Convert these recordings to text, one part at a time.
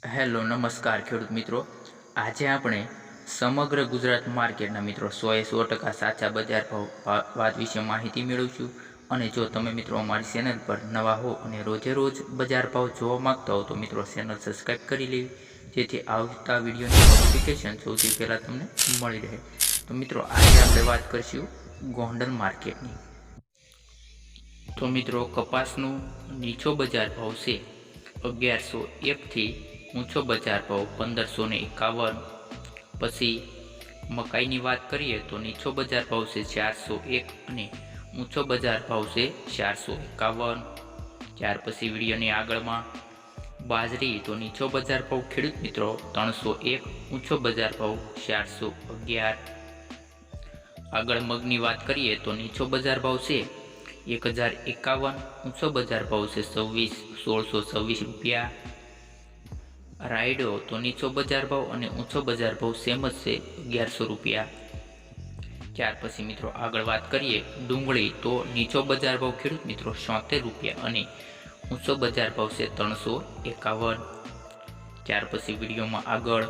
Hello નમસ્કાર ખેડૂત મિત્રો। આજે આપણે સમગ્ર ગુજરાત માર્કેટના મિત્રો 100% સાચા બજાર ભાવ વાત વિશે માહિતી મેળવીશું। અને જો તમે મિત્રો અમારી ચેનલ પર નવા હો અને રોજે રોજ બજાર ભાવ જોવા માંગતા હો તો મિત્રો ચેનલ સબસ્ક્રાઈબ કરી લેવી, જેથી આવતા વિડીયોની નોટિફિકેશન સૌથી પહેલાં તમને મળી રહે। તો મિત્રો આજે આપણે વાત કરીશું ગોંડલ માર્કેટની। તો મિત્રો કપાસનું નીચો બજાર ભાવ છે 1101 થી ऊँचो बजार भाव 1551। पछी मकाई बात करिए तो नीचो बजार भाव से 401 અને ऊँचो बजार भाव से 451। त्यार पछी वीडियोनी आगळमां बाजरी तो नीचो बजार भाव खेडूत मित्रों 301, ऊँचो बजार भाव 411। आगळ मगनी बात करिए तो नीचो बजार भाव से 1051, ऊँचो बजार भाव से 1626 रुपया। रायडो तो नीचो बजार भाव और ऊँचो बजार भाव सेम ज से 1100 रुपया। त्यार पछी मित्रों आगळ बात करिए डूंगळी तो नीचो बजार भाव खेडूत मित्रों 76 रुपया और ऊँचो बजार भाव से 351। त्यार पछी विडियो में आगळ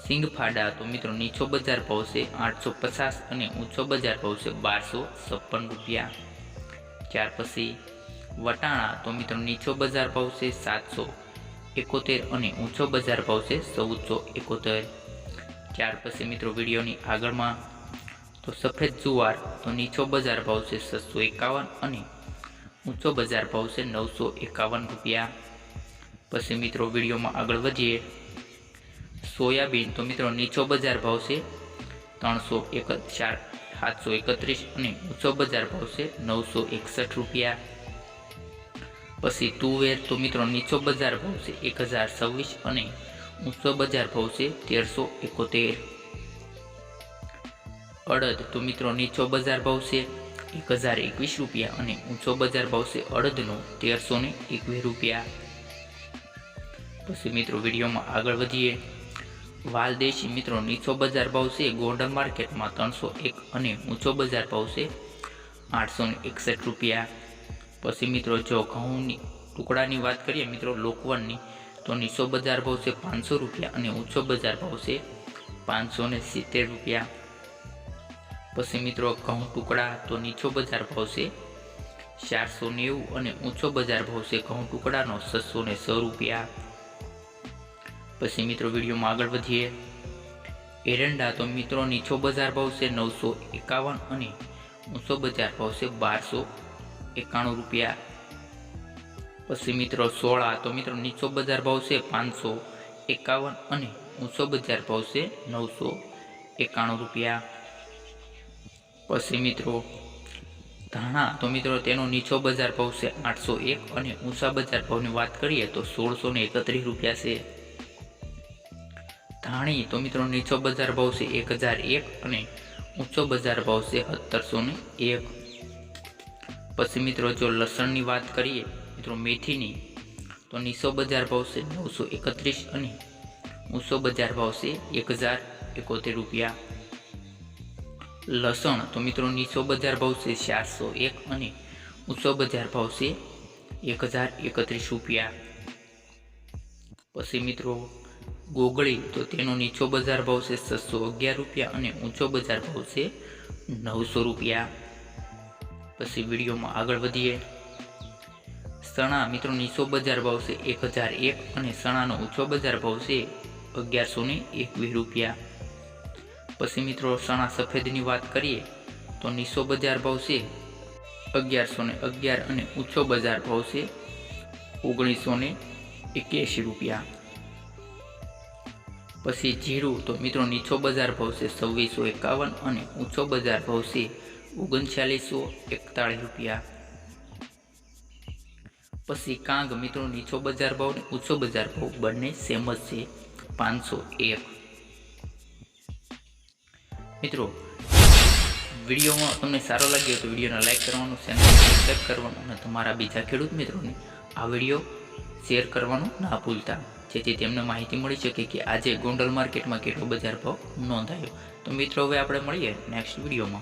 सींगफाड़ा तो मित्रों नीचो बजार भाव से 850 और ऊँचो बजार भाव से 1256 रुपया। त्यार पछी वटाणा तो मित्रों नीचो बजार भाव से 771 और ऊँचो बजार भाव से 1471। त्यार पछी मित्रों विडियोनी आगळमां तो सफेद जुवार तो नीचो बजार भाव से 651 और ऊँचो बजार भाव से 951 रुपया। पछी मित्रों विडियो में आगळ वधीए सोयाबीन तो मित्रों नीचो बजार भाव से 731 और ऊँचो बजार भाव से 961 रुपया। पछी तुवेर तो मित्रों नीचो बजार भाव से 1026 और ऊँचो बजार भाव से 1371। अड़द तो मित्रों नीचो बजार भाव से 1021 रुपया और ऊँचो बजार भाव से अड़दनो 1321 रुपया। पछी मित्रों विडियो में आगळ वधीए वालदेशी मित्रों नीचो बजार भाव से गोंडल मार्केट में 301 और ऊँचो बजार भाव से 861 रुपया। पछी मित्रों जो घऊनी टुकड़ा बात करिए मित्रों लोकवननी तो नीचो बजार भाव से 500 रुपया और ऊँचो बजार भाव से 570 रुपया। पछी मित्रों घऊं टुकड़ा तो नीचो बजार भाव से 490 और ऊँचो बजार भाव से घऊं टुकड़ा 606 रुपया। पछी मित्रों विडियो में आगळ वधीए एरंडा तो मित्रों नीचो बजार भाव से 951 और ऊँचो बजार भाव से 1291 रुपया। पछी मित्रों सोळा तो मित्रों नीचो बजार भाव से 551 और ऊँचो बजार भाव से 991 रुपया। पछी मित्रों धाणा तो मित्रों तेनो नीचो बजार भाव से 801 और ऊँचा बजार भाव की बात करिए तो 1631 रुपया से। धाणी तो मित्रों नीचो बजार भाव से 1001 और ऊँचो बजार भाव से 1701। पछी मित्रों जो लसण की बात करिए मित्रों मेथी नी तो नीचो बजार भाव से 931 और ऊँचो बजार भाव से 1071 रुपया। लसण तो मित्रों नीचो बजार भाव से 401 और ऊँचो बजार भाव से 1031 रुपया। पछी मित्रों गोगड़ी तो तेनो नीचो बजार भाव से 611 रुपया और ऊँचो बजार भाव से 900 रुपया। पछी विडियो में आगळ वधीए सणा मित्रों नीचो बजार भाव से 1001 और सणानो ऊँचो बजार भाव से 1121 रुपया। पछी मित्रों सणा सफेद की बात करिए तो नीचो बजार भाव से 1111 और ऊँचो बजार भाव से 1981 रुपया। पछी जीरु तो मित्रों नीचो बजार भाव से 2651 और ऊँचो बजार भाव से 3941 रुपया। पछी कांग मित्रों नीचो बजार भाव और ऊँचो बजार भाव बने सेम ज से 501। मित्रों विडियो में तमने सारो लगे तो विडियो ने लाइक करवानुं, चेनल ने सब्सक्राइब करवानुं और तमारा बीजा खेडूत मित्रों ने आ विडियो शेर करवानुं ना भूलता, जेथी तेमने माहिती मळी शके कि आज गोंडल मार्केट में केटलो बजार भाव नोंधायो। तो मित्रों हवे आपणे मळीए नेक्स्ट विडियो में।